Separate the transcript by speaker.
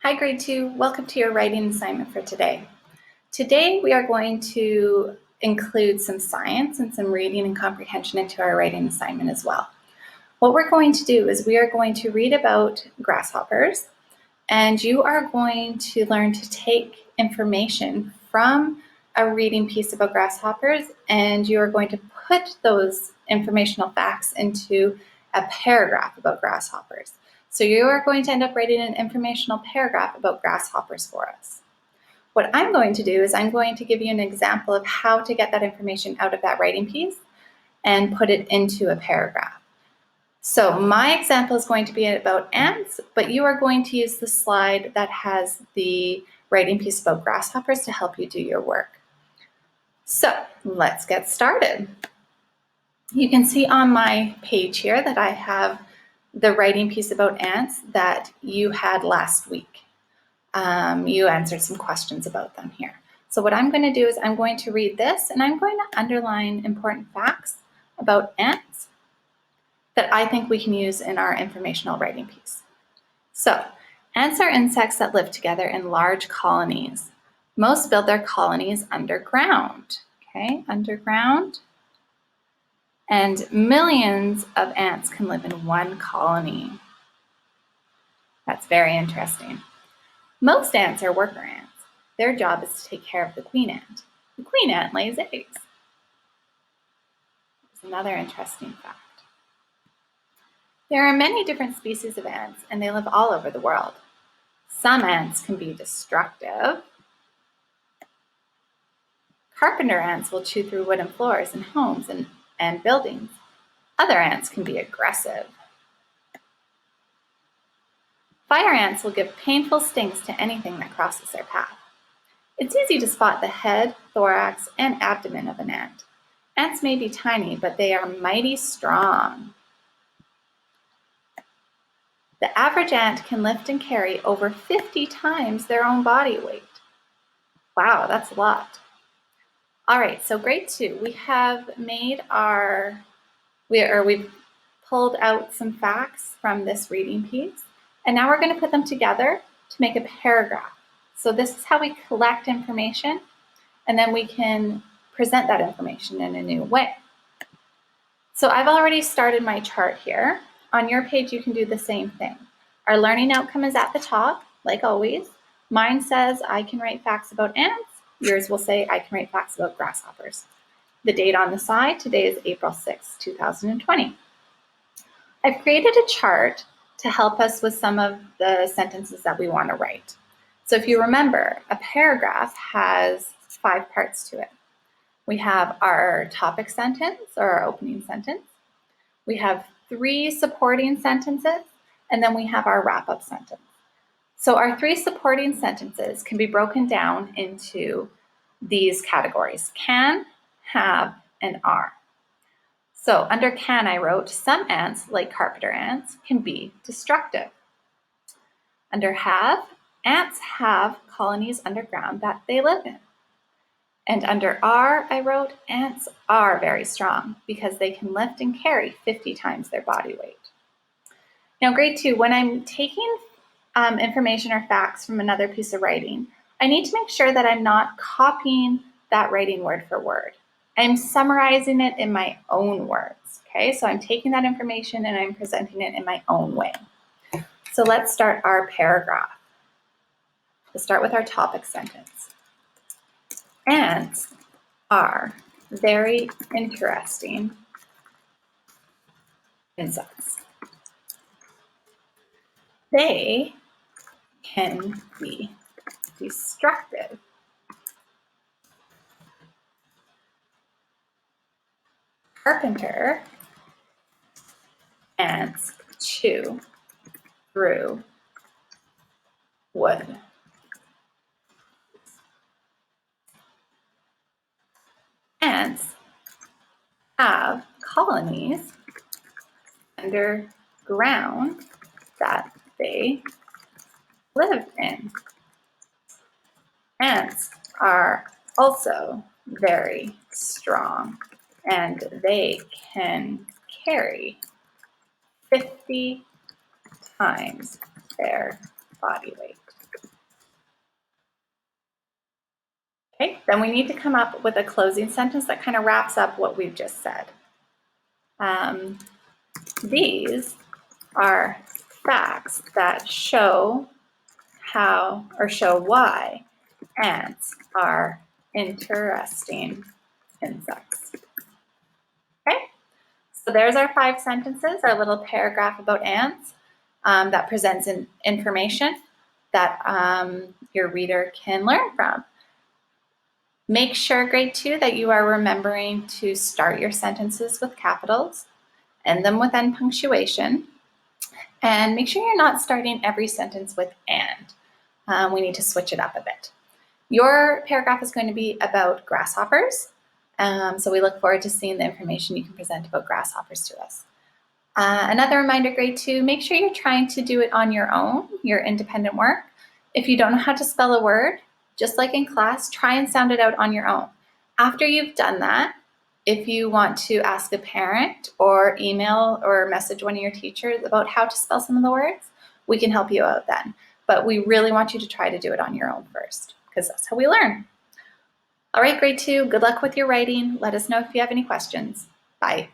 Speaker 1: Hi grade 2, welcome to your writing assignment for today. Today we are going to include some science and some reading and comprehension into our writing assignment as well. What we're going to do is we are going to read about grasshoppers, and you are going to learn to take information from a reading piece about grasshoppers, and you are going to put those informational facts into a paragraph about grasshoppers. So you are going to end up writing an informational paragraph about grasshoppers for us. What I'm going to do is I'm going to give you an example of how to get that information out of that writing piece and put it into a paragraph. So my example is going to be about ants, but you are going to use the slide that has the writing piece about grasshoppers to help you do your work. So let's get started. You can see on my page here that I have the writing piece about ants that you had last week. You answered some questions about them here. So what I'm going to do is I'm going to read this and I'm going to underline important facts about ants that I think we can use in our informational writing piece. So, ants are insects that live together in large colonies. Most build their colonies underground, okay, underground. And millions of ants can live in one colony. That's very interesting. Most ants are worker ants. Their job is to take care of the queen ant. The queen ant lays eggs. That's another interesting fact. There are many different species of ants, and they live all over the world. Some ants can be destructive. Carpenter ants will chew through wooden floors in homes and buildings. Other ants can be aggressive. Fire ants will give painful stings to anything that crosses their path. It's easy to spot the head, thorax, and abdomen of an ant. Ants may be tiny, but they are mighty strong. The average ant can lift and carry over 50 times their own body weight. Wow, that's a lot. All right, so grade 2, we have made we've pulled out some facts from this reading piece, and now we're going to put them together to make a paragraph. So this is how we collect information, and then we can present that information in a new way. So I've already started my chart here. On your page, you can do the same thing. Our learning outcome is at the top, like always. Mine says I can write facts about ants. Yours will say I can write facts about grasshoppers. The date on the side, today is April 6, 2020. I've created a chart to help us with some of the sentences that we want to write. So if you remember, a paragraph has 5 parts to it. We have our topic sentence, or our opening sentence. We have 3 supporting sentences, and then we have our wrap-up sentence. So our 3 supporting sentences can be broken down into these categories: can, have, and are. So under can, I wrote, some ants, like carpenter ants, can be destructive. Under have, ants have colonies underground that they live in. And under are, I wrote, ants are very strong because they can lift and carry 50 times their body weight. Now, grade 2, when I'm taking information or facts from another piece of writing, I need to make sure that I'm not copying that writing word for word. I'm summarizing it in my own words, okay? So I'm taking that information and I'm presenting it in my own way. So let's start our paragraph. We'll start with our topic sentence. Ants are very interesting insects. They can be destructive. Carpenter ants chew through wood. Ants have colonies underground that they live in. Ants are also very strong, and they can carry 50 times their body weight. Okay, then we need to come up with a closing sentence that kind of wraps up what we've just said. These are facts that show how or show why ants are interesting insects. Okay, so there's our 5 sentences, our little paragraph about ants that presents information that your reader can learn from. Make sure, grade 2, that you are remembering to start your sentences with capitals, end them with end punctuation, and make sure you're not starting every sentence with and. We need to switch it up a bit. Your paragraph is going to be about grasshoppers, so we look forward to seeing the information you can present about grasshoppers to us. Another reminder, grade 2, make sure you're trying to do it on your own, your independent work. If you don't know how to spell a word, just like in class, try and sound it out on your own. After you've done that, if you want to ask a parent or email or message one of your teachers about how to spell some of the words, we can help you out then. But we really want you to try to do it on your own first, because that's how we learn. All right, grade 2, good luck with your writing. Let us know if you have any questions. Bye.